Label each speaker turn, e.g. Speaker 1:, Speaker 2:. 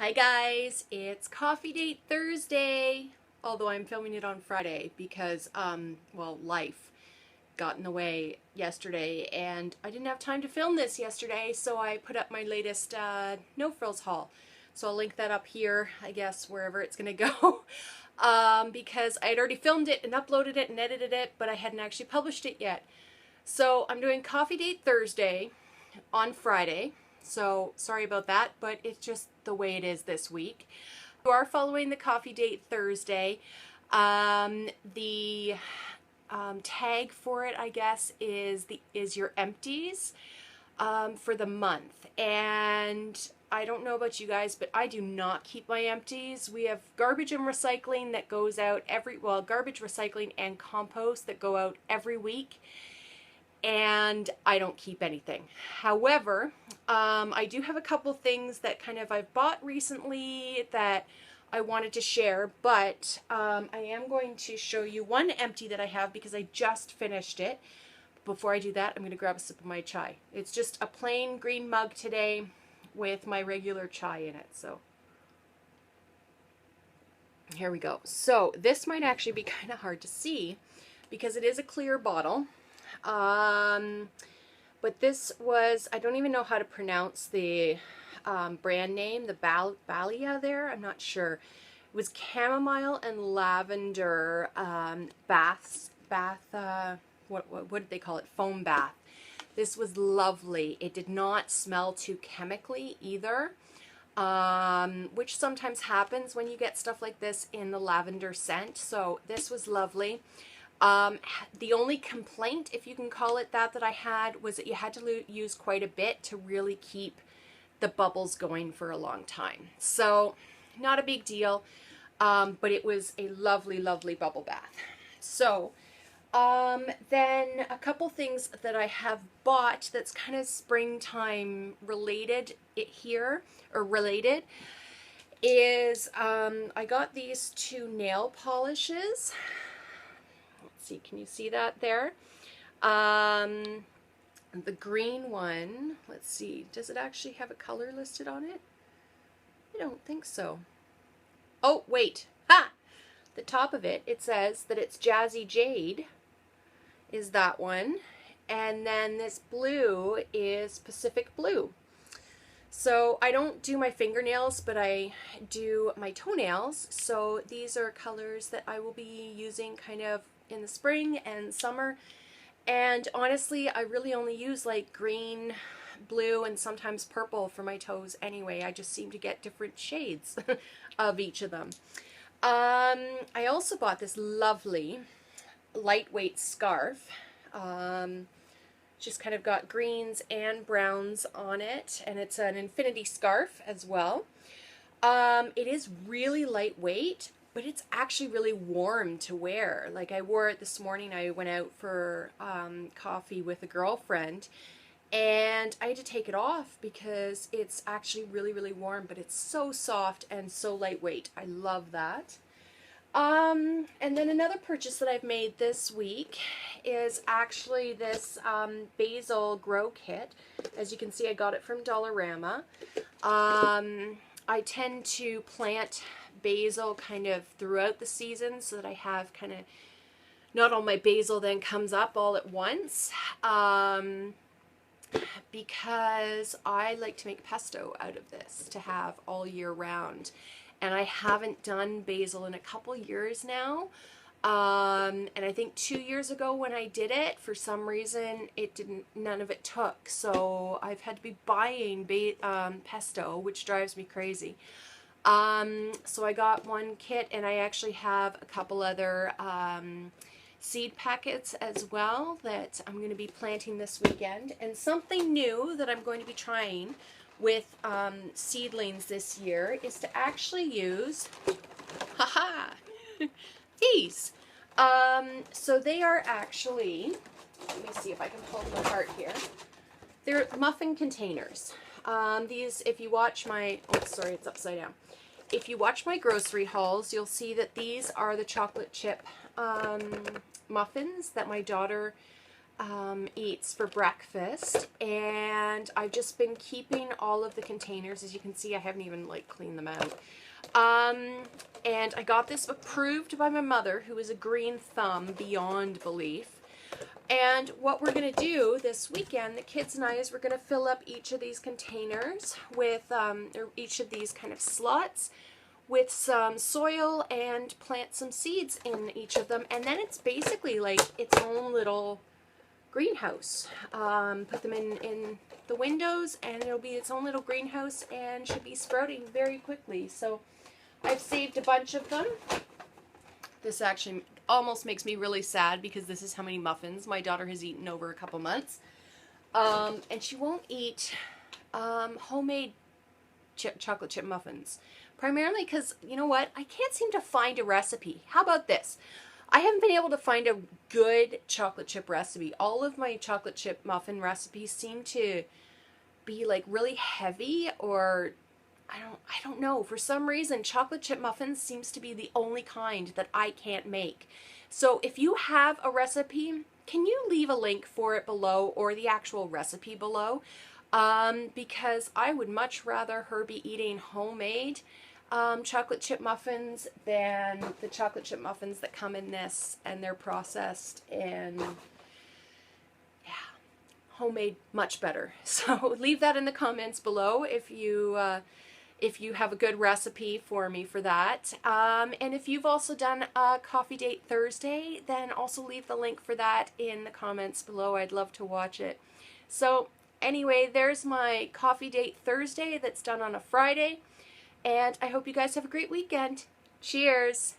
Speaker 1: Hi guys, it's Coffee Date Thursday, although I'm filming it on Friday because, well, life got in the way yesterday and I didn't have time to film this yesterday, so I put up my latest No Frills haul. So I'll link that up here, I guess, wherever it's going to go, because I had already filmed it and uploaded it and edited it, but I hadn't actually published it yet. So I'm doing Coffee Date Thursday on Friday. So sorry about that, but it's just the way it is this week. You are following the Coffee Date Thursday. The tag for it, I guess, is your empties for the month. And I don't know about you guys, but I do not keep my empties. We have garbage and recycling that goes out garbage, recycling, and compost that go out every week. And I don't keep anything. However, I do have a couple things that I've bought recently that I wanted to share, but I am going to show you one empty that I have because I just finished it. Before I do that, I'm going to grab a sip of my chai. It's just a plain green mug today with my regular chai in it. So here we go. So this might actually be kind of hard to see because it is a clear bottle. But this was, I don't even know how to pronounce the brand name, the Balia there, I'm not sure. It was chamomile and lavender what did they call it? Foam bath. This was lovely. It did not smell too chemically either, which sometimes happens when you get stuff like this in the lavender scent. So this was lovely. The only complaint, if you can call it that I had was that you had to use quite a bit to really keep the bubbles going for a long time. So not a big deal, but it was a lovely, lovely bubble bath. So then a couple things that I have bought that's kind of springtime related is I got these two nail polishes. See, can you see that there? The green one, let's see, does it actually have a color listed on it? I don't think so. Oh, wait. Ha! The top of it, it says that it's Jazzy Jade, is that one. And then this blue is Pacific Blue. So I don't do my fingernails, but I do my toenails. So these are colors that I will be using kind of in the spring and summer. And honestly, I really only use like green, blue, and sometimes purple for my toes anyway. I just seem to get different shades of each of them. I also bought this lovely lightweight scarf. Just kind of got greens and browns on it, and it's an infinity scarf as well. It is really lightweight, but it's actually really warm to wear. Like, I wore it this morning. I went out for coffee with a girlfriend, and I had to take it off because it's actually really, really warm, but it's so soft and so lightweight. I love that. And then another purchase that I've made this week is actually this Basil grow kit. As you can see, I got it from Dollarama. I tend to plant basil kind of throughout the season so that I have kind of, not all my basil then comes up all at once, because I like to make pesto out of this to have all year round. And I haven't done basil in a couple years now. And I think 2 years ago when I did it, for some reason, none of it took. So I've had to be buying pesto, which drives me crazy. So I got one kit, and I actually have a couple other seed packets as well that I'm going to be planting this weekend. And something new that I'm going to be trying with seedlings this year is to actually use, these. So they are actually, let me see if I can pull them apart here. They're muffin containers. These, if you watch my, oh sorry, it's upside down. If you watch my grocery hauls, you'll see that these are the chocolate chip muffins that my daughter eats for breakfast, and I've just been keeping all of the containers. As you can see, I haven't even like cleaned them out. And I got this approved by my mother, who is a green thumb beyond belief. And what we're going to do this weekend, the kids and I, is we're going to fill up each of these containers with, or each of these kind of slots with some soil and plant some seeds in each of them. And then it's basically like its own little greenhouse. Put them in the windows and it'll be its own little greenhouse and should be sprouting very quickly. So I've saved a bunch of them. This actually almost makes me really sad because this is how many muffins my daughter has eaten over a couple months. And she won't eat homemade chocolate chip muffins. Primarily because, you know what, I can't seem to find a recipe. How about this? I haven't been able to find a good chocolate chip recipe. All of my chocolate chip muffin recipes seem to be like really heavy, or I don't know. For some reason, chocolate chip muffins seems to be the only kind that I can't make. So if you have a recipe, can you leave a link for it below, or the actual recipe below? Because I would much rather her be eating homemade chocolate chip muffins than the chocolate chip muffins that come in this, and they're processed, and yeah, homemade much better. So leave that in the comments below if you have a good recipe for me for that. And if you've also done a coffee date Thursday, then also leave the link for that in the comments below. I'd love to watch it. So anyway, there's my coffee date Thursday that's done on a Friday. And I hope you guys have a great weekend. Cheers!